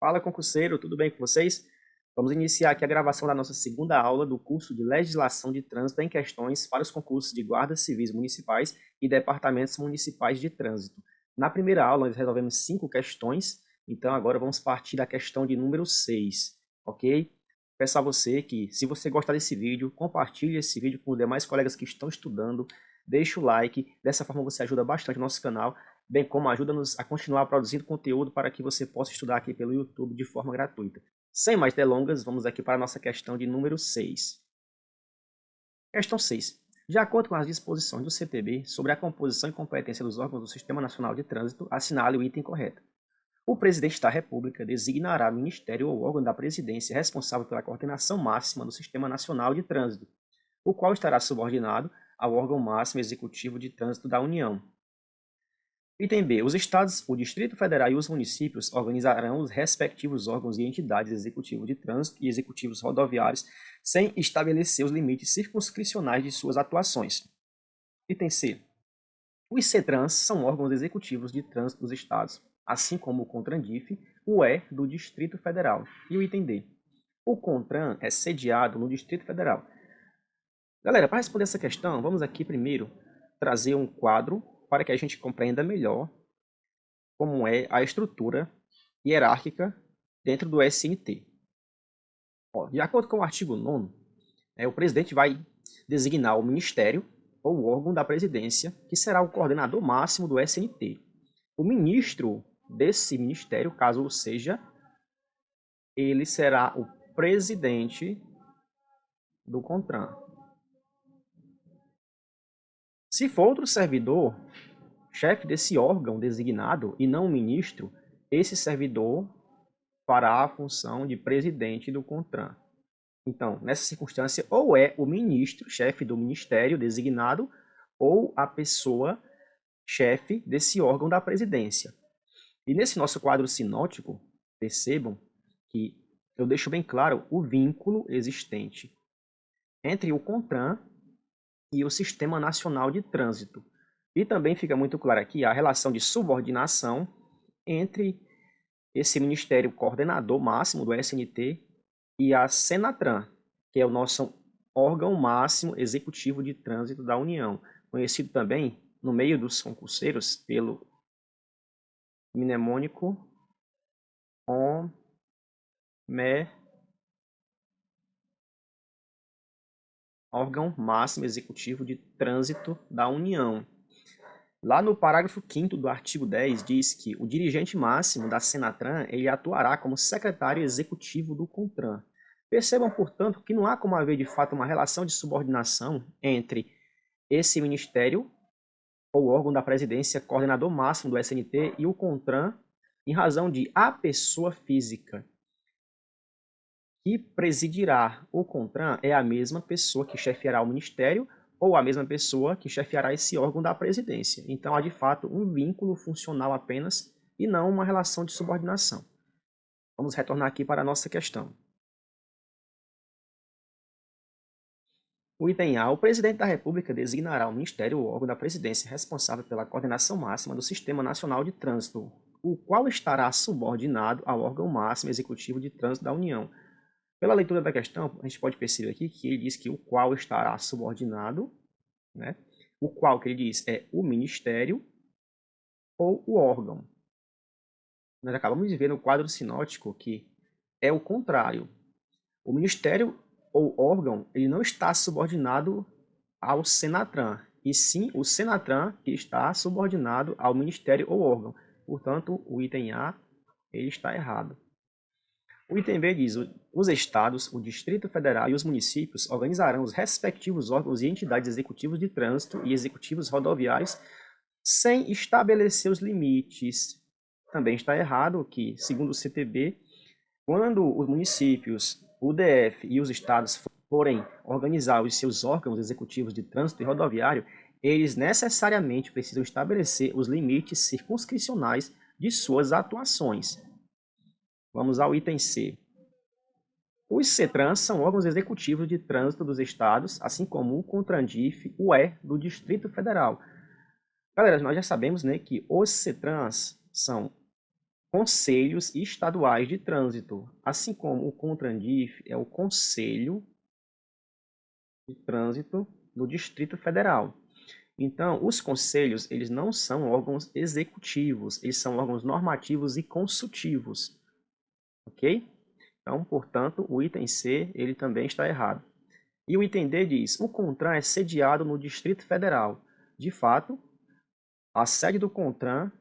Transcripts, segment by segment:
Fala, concurseiro, tudo bem com vocês? Vamos iniciar aqui a gravação da nossa segunda aula do curso de Legislação de Trânsito em Questões para os concursos de guardas civis municipais e departamentos municipais de trânsito. Na primeira aula, nós resolvemos 5 questões, então agora vamos partir da questão de número 6, ok? Peço a você que, se você gostar desse vídeo, compartilhe esse vídeo com os demais colegas que estão estudando, deixe o like, dessa forma você ajuda bastante o nosso canal, bem como ajuda-nos a continuar produzindo conteúdo para que você possa estudar aqui pelo YouTube de forma gratuita. Sem mais delongas, vamos aqui para a nossa questão de número 6. Questão 6. De acordo com as disposições do CTB sobre a composição e competência dos órgãos do Sistema Nacional de Trânsito, assinale o item correto. O Presidente da República designará ministério ou órgão da Presidência responsável pela coordenação máxima do Sistema Nacional de Trânsito, o qual estará subordinado ao órgão máximo executivo de trânsito da União. Item B. Os Estados, o Distrito Federal e os municípios organizarão os respectivos órgãos e entidades executivos de trânsito e executivos rodoviários sem estabelecer os limites circunscricionais de suas atuações. Item C. Os CETRANs são órgãos executivos de trânsito dos Estados, assim como o CONTRANDIF, o é do Distrito Federal. E o item D. O CONTRAN é sediado no Distrito Federal. Galera, para responder essa questão, vamos aqui primeiro trazer um quadro para que a gente compreenda melhor como é a estrutura hierárquica dentro do SNT. De acordo com o artigo 9º, o presidente vai designar o ministério ou o órgão da presidência, que será o coordenador máximo do SNT. O ministro desse ministério, caso seja, ele será o presidente do CONTRAN. Se for outro servidor, chefe desse órgão designado e não o ministro, esse servidor fará a função de presidente do CONTRAN. Então, nessa circunstância, ou é o ministro, chefe do ministério designado, ou a pessoa chefe desse órgão da presidência. E nesse nosso quadro sinótico, percebam que eu deixo bem claro o vínculo existente entre o CONTRAN e o Sistema Nacional de Trânsito. E também fica muito claro aqui a relação de subordinação entre esse Ministério Coordenador Máximo do SNT e a Senatran, que é o nosso órgão máximo executivo de trânsito da União, conhecido também, no meio dos concurseiros, pelo mnemônico órgão máximo executivo de trânsito da União. Lá no parágrafo 5º do artigo 10 diz que o dirigente máximo da Senatran ele atuará como secretário executivo do CONTRAN. Percebam, portanto, que não há como haver de fato uma relação de subordinação entre esse ministério ou órgão da presidência coordenador máximo do SNT e o CONTRAN, em razão de a pessoa física que presidirá o CONTRAN é a mesma pessoa que chefiará o ministério ou a mesma pessoa que chefiará esse órgão da presidência. Então, há de fato um vínculo funcional apenas e não uma relação de subordinação. Vamos retornar aqui para a nossa questão. O item A. O presidente da República designará o ministério ou órgão da presidência responsável pela coordenação máxima do Sistema Nacional de Trânsito, o qual estará subordinado ao órgão máximo executivo de trânsito da União. Pela leitura da questão, a gente pode perceber aqui que ele diz que o qual estará subordinado, né? O qual que ele diz é o ministério ou o órgão. Nós acabamos de ver no quadro sinótico que é o contrário. O ministério ou órgão ele não está subordinado ao Senatran, e sim o Senatran que está subordinado ao ministério ou órgão. Portanto, o item A ele está errado. O item B diz: os estados, o Distrito Federal e os municípios organizarão os respectivos órgãos e entidades executivos de trânsito e executivos rodoviários sem estabelecer os limites. Também está errado que, segundo o CTB, quando os municípios, o DF e os estados forem organizar os seus órgãos executivos de trânsito e rodoviário, eles necessariamente precisam estabelecer os limites circunscricionais de suas atuações. Vamos ao item C. Os CETRANs são órgãos executivos de trânsito dos estados, assim como o CONTRANDIF, o é do Distrito Federal. Galera, nós já sabemos, né, que os CETRANs são conselhos estaduais de trânsito, assim como o CONTRANDIF é o Conselho de Trânsito do Distrito Federal. Então, os conselhos, eles não são órgãos executivos, eles são órgãos normativos e consultivos, ok? Então, portanto, o item C, ele também está errado. E o item D diz, o CONTRAN é sediado no Distrito Federal. De fato, a sede do CONTRAN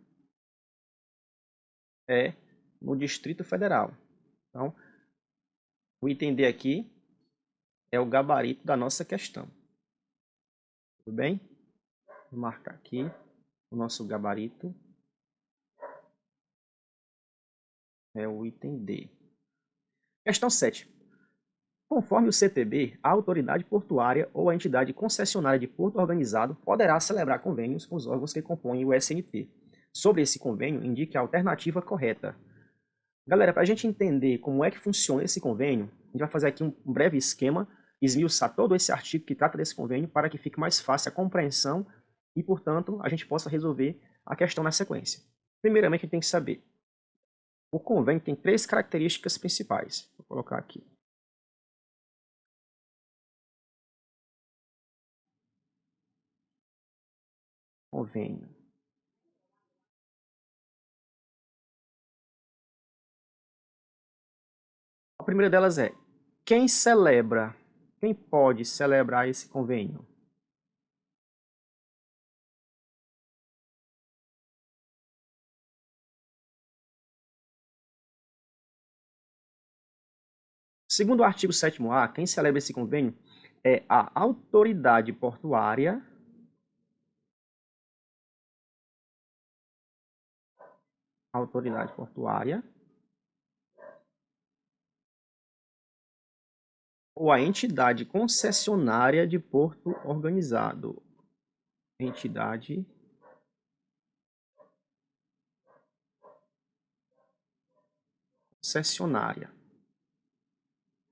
é no Distrito Federal. Então, o item D aqui é o gabarito da nossa questão. Tudo bem? Vou marcar aqui o nosso gabarito. É o item D. Questão 7. Conforme o CTB, a autoridade portuária ou a entidade concessionária de porto organizado poderá celebrar convênios com os órgãos que compõem o SNT. Sobre esse convênio, indique a alternativa correta. Galera, para a gente entender como é que funciona esse convênio, a gente vai fazer aqui um breve esquema, esmiuçar todo esse artigo que trata desse convênio para que fique mais fácil a compreensão e, portanto, a gente possa resolver a questão na sequência. Primeiramente, a gente tem que saber. O convênio tem 3 características principais. Vou colocar aqui. Convênio. A primeira delas é, quem celebra, quem pode celebrar esse convênio? Segundo o artigo 7º-A, quem celebra esse convênio é a autoridade portuária ou a entidade concessionária de porto organizado. Entidade concessionária.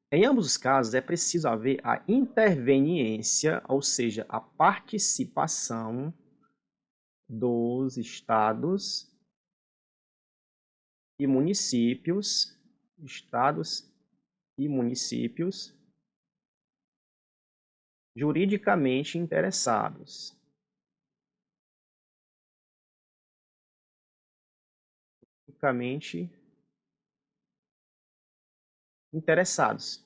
Em ambos os casos, é preciso haver a interveniência, ou seja, a participação dos estados e municípios, juridicamente interessados. Juridicamente interessados.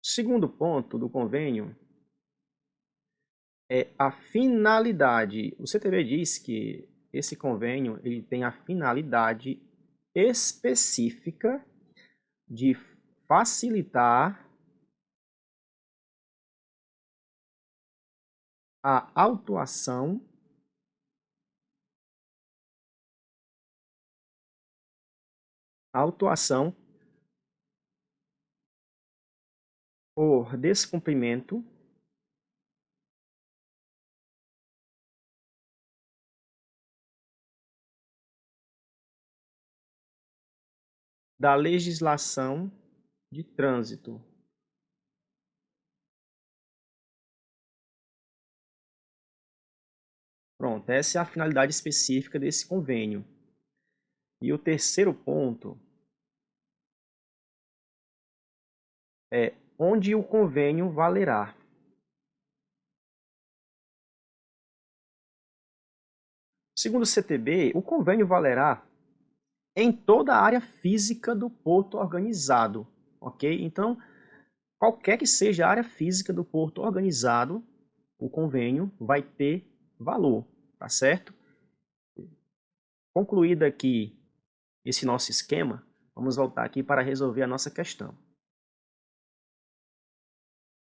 O segundo ponto do convênio é a finalidade. O CTB diz que esse convênio ele tem a finalidade específica de facilitar a autuação por descumprimento da legislação de trânsito. Pronto, essa é a finalidade específica desse convênio. E o terceiro ponto é onde o convênio valerá. Segundo o CTB, o convênio valerá em toda a área física do porto organizado, ok? Então, qualquer que seja a área física do porto organizado, o convênio vai ter valor, tá certo? Concluído aqui esse nosso esquema, vamos voltar aqui para resolver a nossa questão.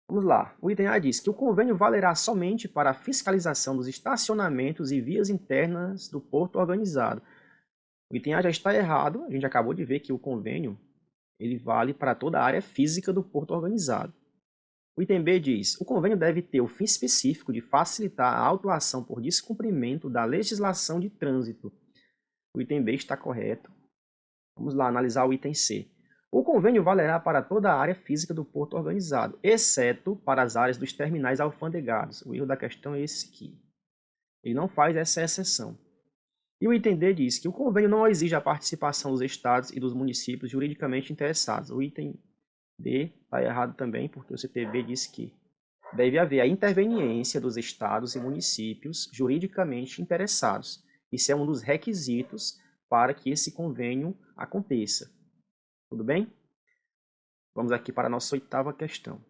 Vamos lá. O item A diz que o convênio valerá somente para a fiscalização dos estacionamentos e vias internas do porto organizado. O item A já está errado, a gente acabou de ver que o convênio ele vale para toda a área física do porto organizado. O item B diz, o convênio deve ter o fim específico de facilitar a autuação por descumprimento da legislação de trânsito. O item B está correto. Vamos lá analisar o item C. O convênio valerá para toda a área física do porto organizado, exceto para as áreas dos terminais alfandegados. O erro da questão é esse aqui. Ele não faz essa exceção. E o item D diz que o convênio não exige a participação dos estados e dos municípios juridicamente interessados. O item D está errado também, porque o CPB diz que deve haver a interveniência dos estados e municípios juridicamente interessados. Isso é um dos requisitos para que esse convênio aconteça. Tudo bem? Vamos aqui para a nossa 8ª questão.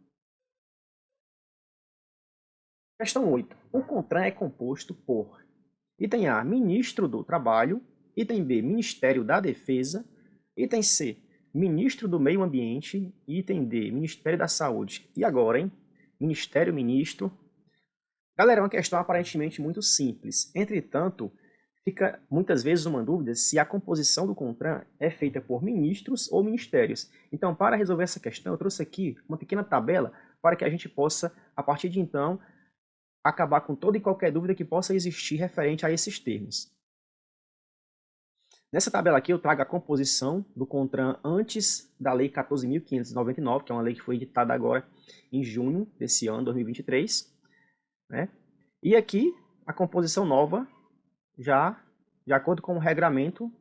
Questão 8. O CONTRAN é composto por: item A, Ministro do Trabalho; item B, Ministério da Defesa; item C, Ministro do Meio Ambiente; item D, Ministério da Saúde. E agora, hein? Ministério, Ministro. Galera, é uma questão aparentemente muito simples. Entretanto, fica muitas vezes uma dúvida se a composição do CONTRAN é feita por ministros ou ministérios. Então, para resolver essa questão, eu trouxe aqui uma pequena tabela para que a gente possa, a partir de então, acabar com toda e qualquer dúvida que possa existir referente a esses termos. Nessa tabela aqui eu trago a composição do CONTRAN antes da Lei 14.599, que é uma lei que foi editada agora em junho desse ano, 2023. Né? E aqui a composição nova, já de acordo com o regramento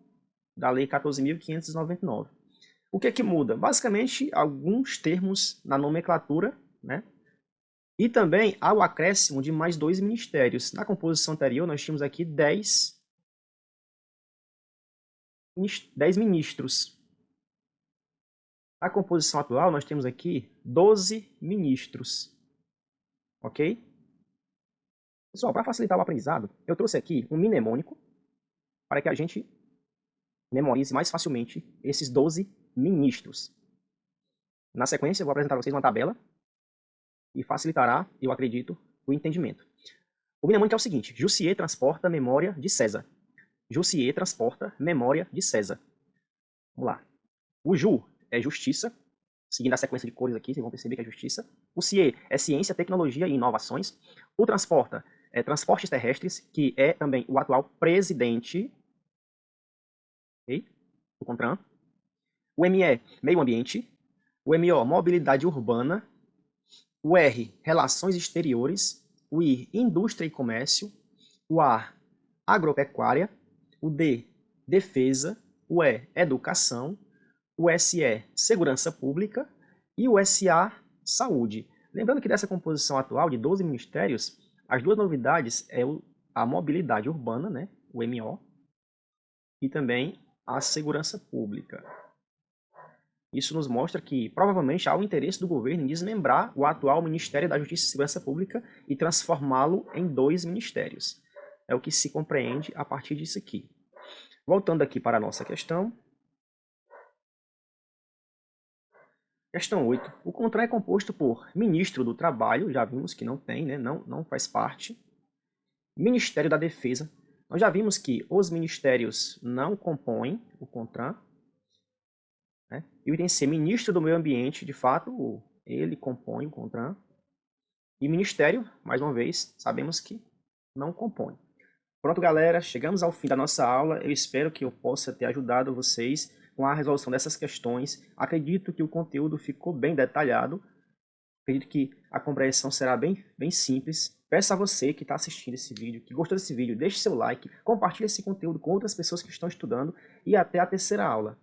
da Lei 14.599. O que é que muda? Basicamente, alguns termos na nomenclatura, né? E também há o acréscimo de mais 2 ministérios. Na composição anterior, nós tínhamos aqui 10 ministros. Na composição atual, nós temos aqui 12 ministros. Ok? Pessoal, para facilitar o aprendizado, eu trouxe aqui um mnemônico para que a gente memorize mais facilmente esses 12 ministros. Na sequência, eu vou apresentar a vocês uma tabela e facilitará, eu acredito, o entendimento. O mnemônico é o seguinte: Jussier transporta memória de César. Jussier transporta memória de César. Vamos lá. O Ju é justiça, seguindo a sequência de cores aqui, vocês vão perceber que é justiça. O Cier é ciência, tecnologia e inovações. O transporta é transportes terrestres, que é também o atual presidente, okay, do CONTRAN. O ME, meio ambiente. O MO, mobilidade urbana. O R, relações exteriores. O I, indústria e comércio. O A, agropecuária. O D, defesa. O E, educação. O SE, segurança pública. E o SA, saúde. Lembrando que dessa composição atual de 12 ministérios, as duas novidades é a mobilidade urbana, né, o MO, e também a segurança pública. Isso nos mostra que, provavelmente, há o interesse do governo em desmembrar o atual Ministério da Justiça e Segurança Pública e transformá-lo em 2 ministérios. É o que se compreende a partir disso aqui. Voltando aqui para a nossa questão. Questão 8. O CONTRAN é composto por Ministro do Trabalho, já vimos que não tem, né? não faz parte. Ministério da Defesa. Nós já vimos que os ministérios não compõem o CONTRAN. Né? E o item C, Ministro do Meio Ambiente, de fato, ele compõe o CONTRAN. E Ministério, mais uma vez, sabemos que não compõe. Pronto, galera, chegamos ao fim da nossa aula. Eu espero que eu possa ter ajudado vocês com a resolução dessas questões. Acredito que o conteúdo ficou bem detalhado. Acredito que a compreensão será bem simples. Peço a você que está assistindo esse vídeo, que gostou desse vídeo, deixe seu like, compartilhe esse conteúdo com outras pessoas que estão estudando e até a terceira aula.